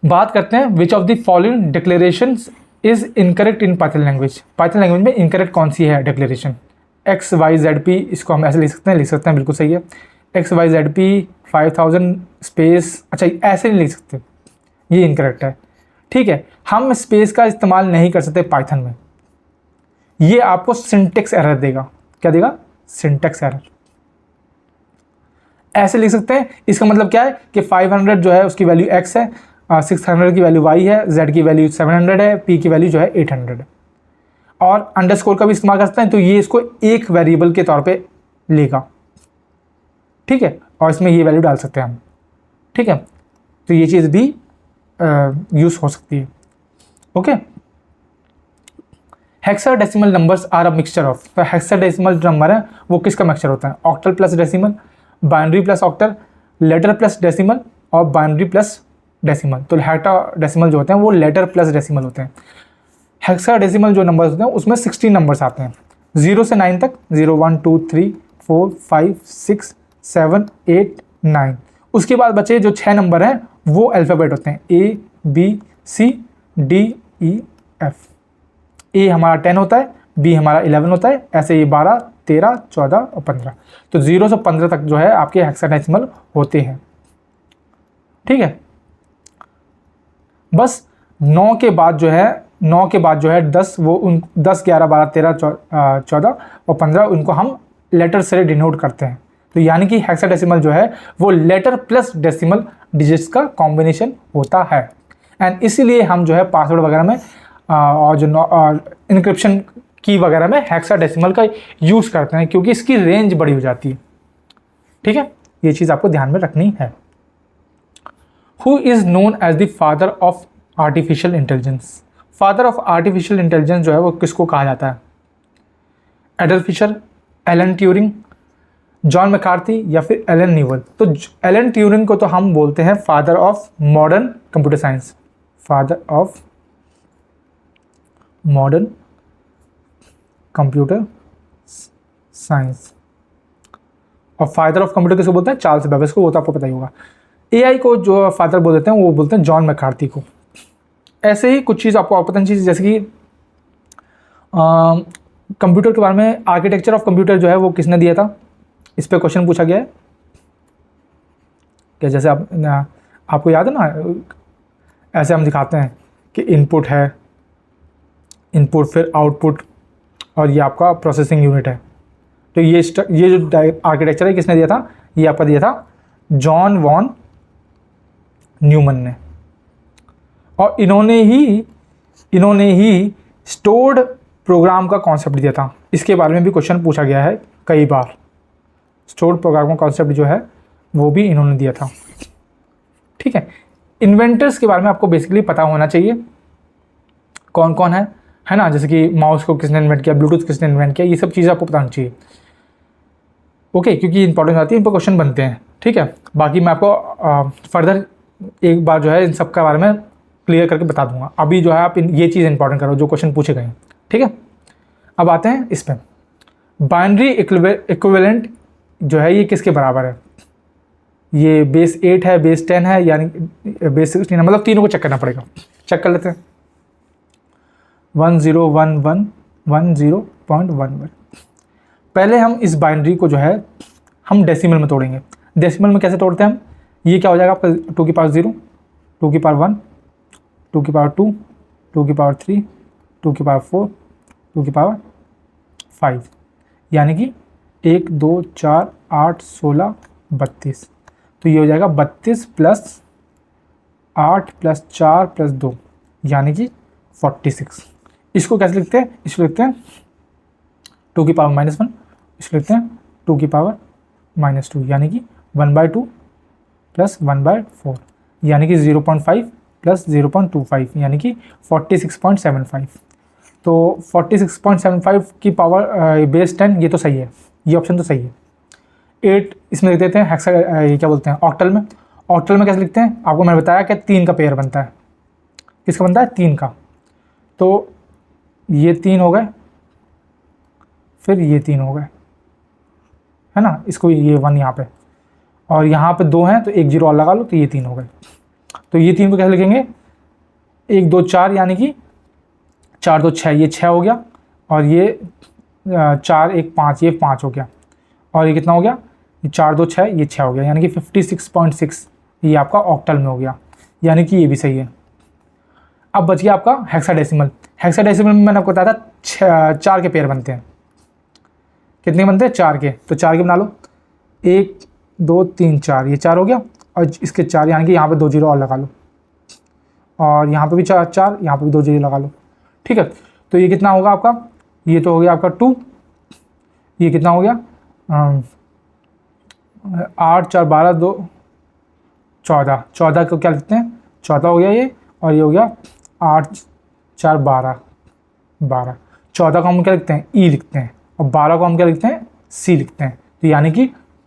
बात करते हैं which of the following declarations is incorrect in Python language. Python language में इनकरेक्ट कौन सी है declaration? X Y Z P, इसको हम ऐसे लिख सकते हैं बिल्कुल सही है। X Y Z P 5000 space, अच्छा ऐसे नहीं लिख सकते, ये इनकरेक्ट है। ठीक है, हम स्पेस का इस्तेमाल नहीं कर सकते पाइथन में, ये आपको सिंटेक्स एरर देगा। क्या देगा? Syntax error. ऐसे लिख सकते हैं, इसका मतलब क्या है कि 500 जो है उसकी वैल्यू x है, 600 की वैल्यू y है, z की वैल्यू 700 है, p की वैल्यू जो है 800 है। और अंडरस्कोर का भी इस्तेमाल कर सकते हैं, तो ये इसको एक वेरिएबल के तौर पे लेगा। ठीक है, और इसमें ये वैल्यू डाल सकते हैं हम। ठीक है, तो ये चीज़ भी यूज़ हो सकती है। Okay, hexadecimal numbers are a mixture of, तो हेक्साडेसिमल जो नंबर है वो किसका मिक्सचर होता है? Octal plus decimal, binary plus octal, letter plus decimal और बाइनरी प्लस डेसिमल। तो हेक्साडेसिमल जो होते हैं वो लेटर प्लस डेसिमल होते हैं। हेक्साडेसिमल जो नंबर्स होते हैं उसमें 16 नंबर्स आते हैं, 0 से 9 तक, 0 1 2 3 4 5 6 7 8 9। उसके बाद बचे जो 6 नंबर हैं वो अल्फ़ाबेट होते हैं, A B C D E F। A हमारा 10 होता है, B हमारा 11 होता है, ऐसे ये 12 13 14 और 15। तो 0 से 15 तक जो है आपके हेक्साडेसिमल होते हैं। ठीक है, बस 9 के बाद जो है 10, वो उन 10 11 12 13 14 और 15 उनको हम लेटर से डिनोट करते हैं। तो यानी कि हेक्साडेसिमल जो है वो लेटर प्लस डेसिमल डिजिट्स का कॉम्बिनेशन होता है। एंड इसीलिए हम जो है पासवर्ड वगैरह में और जो इनक्रिप्शन की वगैरह में हेक्साडेसिमल का यूज़ करते हैं, क्योंकि इसकी रेंज बड़ी हो जाती है। ठीक है, ये चीज़ आपको ध्यान में रखनी है। Who is known as the father of artificial intelligence? Father of artificial intelligence जो है वो किसको कहा जाता है? Adolf Fisher, Alan Turing, John McCarthy या फिर एलन न्यूएल? तो एलन ट्यूरिंग को तो हम बोलते हैं father of modern computer science, father of modern computer science. और फादर ऑफ कंप्यूटर किसको बोलते हैं? चार्ल्स बेबेज को, वो तो आपको पता ही होगा। एआई को जो फादर बोल देते हैं वो बोलते हैं जॉन मैकार्थी को। ऐसे ही कुछ चीज़ आपको और पता चीज़, जैसे कि कंप्यूटर के बारे में आर्किटेक्चर ऑफ कंप्यूटर जो है वो किसने दिया था? इस पर क्वेश्चन पूछा गया है कि जैसे आपको याद है ना, ऐसे हम दिखाते हैं कि इनपुट है, इनपुट फिर आउटपुट, और ये आपका प्रोसेसिंग यूनिट है। तो ये जो आर्किटेक्चर है किसने दिया था? ये आपका दिया था जॉन वॉन न्यूमन ने। और इन्होंने ही स्टोर्ड प्रोग्राम का कॉन्सेप्ट दिया था। इसके बारे में भी क्वेश्चन पूछा गया है कई बार। स्टोर्ड प्रोग्राम का कॉन्सेप्ट जो है वो भी इन्होंने दिया था। ठीक है, इन्वेंटर्स के बारे में आपको बेसिकली पता होना चाहिए कौन कौन है ना, जैसे कि माउस को किसने इन्वेंट किया, ब्लूटूथ किसने इन्वेंट किया, ये सब चीज़ें आपको पता होनी चाहिए। ओके, क्योंकि इंपॉर्टेंट आती है, इन पर क्वेश्चन बनते हैं। ठीक है, बाकी मैं आपको फर्दर एक बार जो है इन सब के बारे में क्लियर करके बता दूंगा। अभी जो है आप ये चीज़ इंपॉर्टेंट करो जो क्वेश्चन पूछे गए हैं। ठीक है, अब आते हैं इस पर। बाइनरी इक्विवेलेंट जो है ये किसके बराबर है? ये बेस 8 है, बेस 10 है, यानी बेस 16 है, मतलब तीनों को चेक करना पड़ेगा। चेक कर लेते हैं। 1011.11। पहले हम इस बाइनरी को जो है हम डेसिमल में तोड़ेंगे। डेसिमल में कैसे तोड़ते हैं हम? ये क्या हो जाएगा आपका 2 की पावर 0, 2 की पावर 1, 2 की पावर 2, 2 की पावर 3, 2 की पावर 4, 2 की पावर 5, यानी कि 1 2 4 8 16 32। तो ये हो जाएगा 32 प्लस 8 प्लस 4 प्लस 2, यानी कि 46। इसको कैसे लिखते हैं? इसको लिखते हैं 2 की पावर -1, इसको लिखते हैं 2 की पावर -2, यानी कि 1/2 प्लस 1/4, यानी कि 0.5 प्लस 0.25, यानी कि 46.75। तो 46.75 की पावर बेस 10, ये तो सही है, ये ऑप्शन तो सही है। 8 इसमें लिख देते हैं हेक्सा, ये क्या बोलते हैं, ऑक्टल में। ऑक्टल में कैसे लिखते हैं? आपको मैंने बताया कि 3 का पेयर बनता है। किसका बनता है? 3 का। तो ये 3 हो गए, फिर ये 3 हो गए, है ना, इसको ये 1 यहाँ पे, और यहाँ पे 2 हैं तो 1 0 और लगा लो, तो ये 3 हो गए। तो ये 3 को कैसे लिखेंगे, 1 2 4 यानी कि 4 2 6, ये 6 हो गया, और ये 4 1 5, ये 5 हो गया, और ये कितना हो गया, ये 4 2 6, ये 6 हो गया, यानी कि 56.6 ये आपका ऑक्टल में हो गया, यानी कि ये भी सही है। अब बच गया आपका हेक्साडेसिमल। हेक्साडेसिमल में मैंने आपको बताया था 4 के पेयर बनते हैं। कितने बनते हैं, 4 के, तो 4 के बना लो, 1 2 3 4, ये 4 हो गया, और इसके 4 यानी कि यहाँ पे 2 जीरो और लगा लो, और यहाँ पे भी 4 4, यहाँ पे भी 2 जीरो लगा लो, ठीक है। तो ये कितना होगा आपका, ये तो हो गया आपका 2, ये कितना हो गया 8 4 12 2 14, 14 को क्या लिखते हैं, 14 हो गया ये, और ये हो गया 8 4 12 12, 14 को हम क्या लिखते हैं, ई लिखते हैं, और 12 को हम क्या लिखते हैं, सी लिखते हैं, तो यानी कि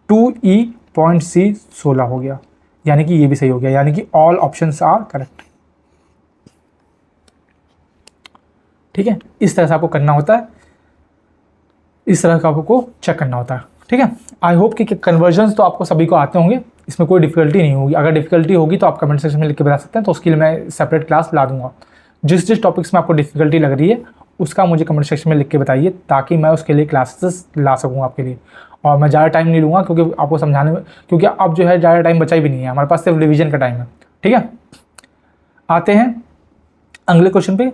2E.C 16 हो गया, यानी कि ये भी सही हो गया, यानी कि ऑल ऑप्शंस आर करेक्ट। ठीक है, इस तरह से आपको करना होता है, इस तरह का आपको चेक करना होता है, ठीक है। आई होप कि कन्वर्जन्स तो आपको सभी को आते होंगे, इसमें कोई डिफिकल्टी नहीं होगी। अगर डिफिकल्टी होगी तो आप कमेंट सेक्शन में लिख के बता सकते हैं, तो उसके लिए मैं सेपरेट क्लास ला दूंगा। जिस टॉपिक्स में आपको डिफिकल्टी लग रही है उसका मुझे कमेंट सेक्शन में लिख के बताइए, ताकि मैं उसके लिए क्लासेस ला सकूँ आपके लिए, और मैं ज़्यादा टाइम नहीं लूँगा, क्योंकि आपको समझाने में, क्योंकि अब जो है ज़्यादा टाइम बचा ही भी नहीं है, हमारे पास सिर्फ रिविजन का टाइम है, ठीक है। आते हैं अगले क्वेश्चन पे,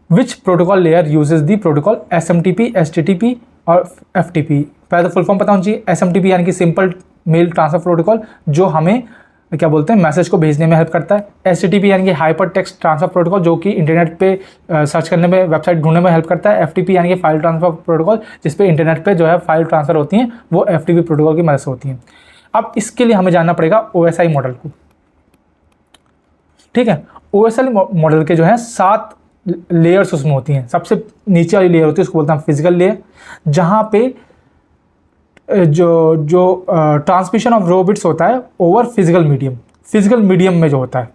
which protocol layer uses the protocol SMTP, STTP और FTP। पहले तो फुल फॉर्म पता होना चाहिए। SMTP यानी कि सिंपल मेल ट्रांसफर प्रोटोकॉल, जो हमें क्या बोलते हैं, मैसेज को भेजने में हेल्प करता है। STTP यानी कि हाइपर टेक्स्ट ट्रांसफर प्रोटोकॉल, जो कि इंटरनेट पे सर्च करने में, वेबसाइट ढूंढने में हेल्प करता है। FTP यानी कि फाइल ट्रांसफर प्रोटोकॉल, जिस पे इंटरनेट पे जो है फाइल ट्रांसफर होती हैं, वो FTP प्रोटोकॉल की मदद से होती हैं। अब इसके लिए हमें जानना पड़ेगा OSI मॉडल को, ठीक है। OSI मॉडल के जो है 7 लेयर्स उसमें होती हैं। सबसे नीचे वाली लेयर होती है उसको बोलते हैं फिजिकल लेयर, जहाँ पे जो ट्रांसमिशन ऑफ रो बिट्स होता है ओवर फिजिकल मीडियम में जो होता है,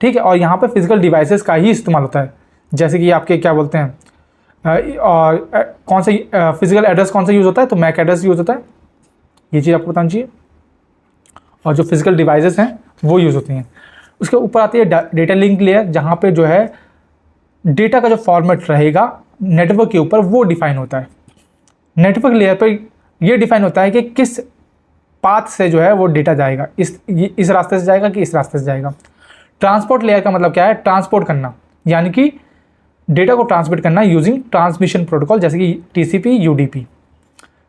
ठीक है। और यहाँ पे फिजिकल डिवाइसेस का ही इस्तेमाल होता है, जैसे कि आपके क्या बोलते हैं, और कौन सा फिजिकल एड्रेस कौन सा यूज़ होता है, तो मैक एड्रेस यूज़ होता है, ये चीज़ आपको बताना चाहिए। और जो फिजिकल डिवाइसेस हैं वो यूज़ होती हैं। उसके ऊपर आती है डेटा लिंक लेयर, जहाँ पे जो है डेटा का जो फॉर्मेट रहेगा नेटवर्क के ऊपर वो डिफाइन होता है। नेटवर्क लेयर पर ये डिफाइन होता है कि किस पाथ से जो है वो डेटा जाएगा, इस रास्ते से जाएगा कि इस रास्ते से जाएगा। ट्रांसपोर्ट लेयर का मतलब क्या है, ट्रांसपोर्ट करना, यानी कि डेटा को ट्रांसमिट करना यूजिंग ट्रांसमिशन प्रोटोकॉल, जैसे कि TCP UDP।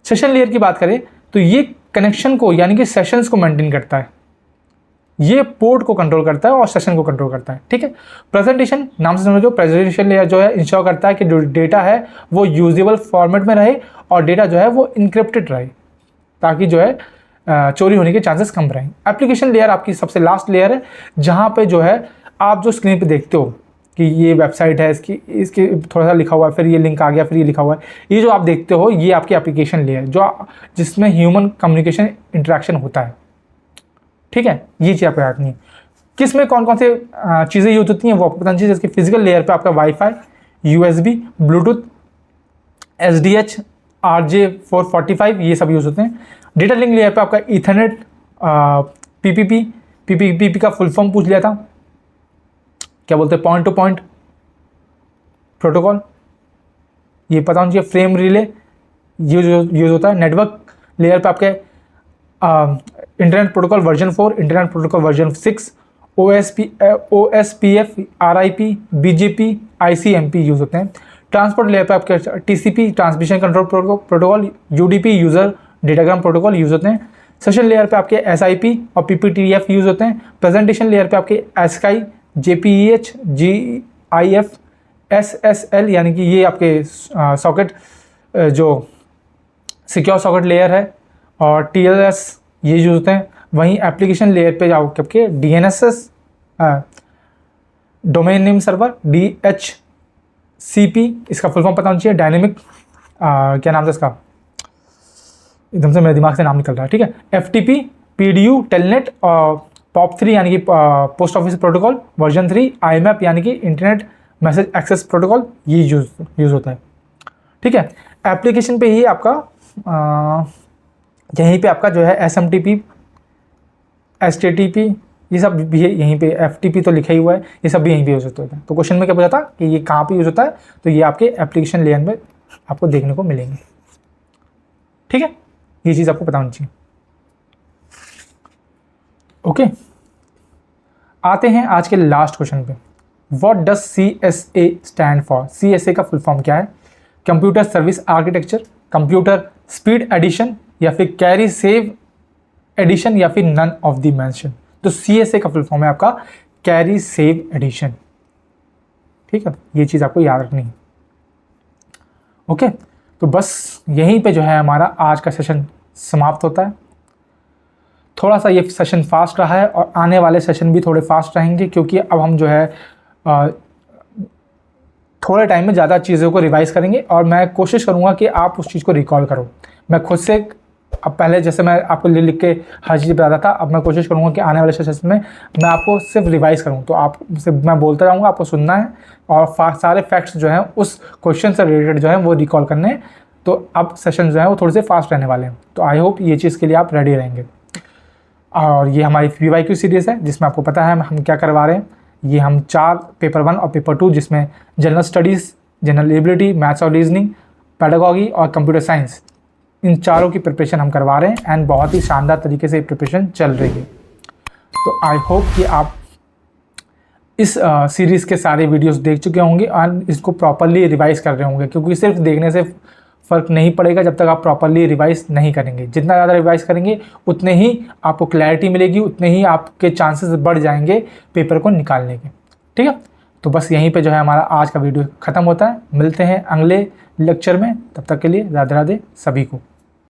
सेशन लेयर की बात करें तो ये कनेक्शन को यानी कि सेशंस को मेंटेन करता है, ये पोर्ट को कंट्रोल करता है और सेशन को कंट्रोल करता है, ठीक है। प्रेजेंटेशन नाम से समझो, प्रेजेंटेशन लेयर जो है इंश्योर करता है कि जो डेटा है वो यूजेबल फॉर्मेट में रहे और डेटा जो है वो इनक्रिप्टेड रहे, ताकि जो है चोरी होने के चांसेस कम रहें। एप्लीकेशन लेयर आपकी सबसे लास्ट लेयर है, जहाँ पे जो है आप जो स्क्रीन पे देखते हो कि ये वेबसाइट है, इसकी थोड़ा सा लिखा हुआ है, फिर ये लिंक आ गया, फिर ये लिखा हुआ है, ये जो आप देखते हो ये आपकी एप्लीकेशन लेयर, जिसमें ह्यूमन कम्युनिकेशन इंटरेक्शन होता है, ठीक है। ये चीज़ आपको याद नहीं है। किस में कौन कौन से चीज़ें यूज होती हैं वो आपको बताना चाहिए। जैसे फिजिकल लेयर पे आपका wifi, USB, Bluetooth, SDH, RJ445 ये सब यूज़ होते हैं। डेटा लिंक लेयर पे आपका ईथरनेट, PPP का फुल फॉर्म पूछ लिया था, क्या बोलते हैं, पॉइंट टू पॉइंट प्रोटोकॉल, ये पता होना चाहिए। फ्रेम रिले यूज होता है। नेटवर्क लेयर पे आपके internet protocol version 4, internet protocol version 6, OSPF, RIP, BGP, ICMP use होते हैं। ट्रांसपोर्ट लेयर पे आपके TCP transmission control protocol, UDP user datagram protocol use होते हैं। सेशन लेयर पे आपके SIP और PPTF यूज होते हैं। प्रेजेंटेशन लेयर पे आपके ASCII, JPEH, GIF, SSL यानी कि ये आपके सॉकेट जो सिक्योर सॉकेट लेयर है, और TLS ये यूज होते हैं। वहीं एप्लीकेशन लेयर पे जाओ आपके DNSS, domain name server, DHCP, इसका फुल फॉर्म पता होना चाहिए, डायनेमिक क्या नाम था इसका, एकदम से मेरे दिमाग से नाम निकल रहा है, ठीक है। FTP, PDU, टेलनेट और POP3 यानी कि post office protocol version 3, IMAP यानी कि इंटरनेट मैसेज एक्सेस प्रोटोकॉल, ये यूज होता है, ठीक है। एप्लीकेशन पे ही आपका यहीं पे आपका जो है SMTP, STTP, ये सब भी यहीं पे FTP तो लिखा ही हुआ है, ये सब भी यहीं पे यूज़ होता है। तो क्वेश्चन में क्या पूछा था कि ये कहाँ पे यूज़ होता है, तो ये आपके एप्लीकेशन लेयर में आपको देखने को मिलेंगे। ठीक है, ये चीज़ आपको पता होनी चाहिए। ओके, आते हैं आज के लास्ट क्वेश्चन पे। What does CSA stand for? CSA का फुल फॉर्म क्या है? Computer service architecture, computer speed addition, या फिर कैरी सेव एडिशन, या फिर नन ऑफ द मेंशन। तो CSA का फुल फॉर्म है आपका कैरी सेव एडिशन। ठीक है, ये चीज़ आपको याद रखनी है। ओके, तो बस यहीं पे जो है हमारा आज का सेशन समाप्त होता है। थोड़ा सा ये सेशन फास्ट रहा है और आने वाले सेशन भी थोड़े फास्ट रहेंगे, क्योंकि अब हम जो है थोड़े टाइम में ज़्यादा चीज़ों को रिवाइज़ करेंगे और मैं कोशिश करूँगा कि आप उस चीज़ को रिकॉल करो। मैं खुद से अब पहले जैसे मैं आपको लिख के हर चीज़ बताता था, अब मैं कोशिश करूँगा कि आने वाले सेशन में मैं आपको सिर्फ रिवाइज़ करूँ। तो आप से मैं बोलता रहूँगा, आपको सुनना है और सारे फैक्ट्स जो हैं उस क्वेश्चन से रिलेटेड जो है वो रिकॉल करने हैं। तो अब सेशन जो है वो थोड़े से फास्ट रहने वाले हैं। तो आई होप ये चीज़ के लिए आप रेडी रहेंगे। और ये हमारी PYQ सीरीज़ है, जिसमें आपको पता है हम क्या करवा रहे हैं। ये हम 4 पेपर 1 और पेपर 2, जिसमें general studies, general ability, maths और रीजनिंग, पेडागॉजी और कंप्यूटर साइंस, इन चारों की प्रिपरेशन हम करवा रहे हैं एंड बहुत ही शानदार तरीके से प्रिपरेशन चल रही है। तो आई होप कि आप इस सीरीज़ के सारे वीडियोस देख चुके होंगे और इसको प्रॉपरली रिवाइज़ कर रहे होंगे, क्योंकि सिर्फ देखने से फ़र्क नहीं पड़ेगा जब तक आप प्रॉपरली रिवाइज़ नहीं करेंगे। जितना ज़्यादा रिवाइज़ करेंगे उतने ही आपको क्लैरिटी मिलेगी, उतने ही आपके चांसेस बढ़ जाएंगे पेपर को निकालने के। ठीक है, तो बस यहीं पे जो है हमारा आज का वीडियो ख़त्म होता है। मिलते हैं अगले लेक्चर में, तब तक के लिए राधे राधे सभी को।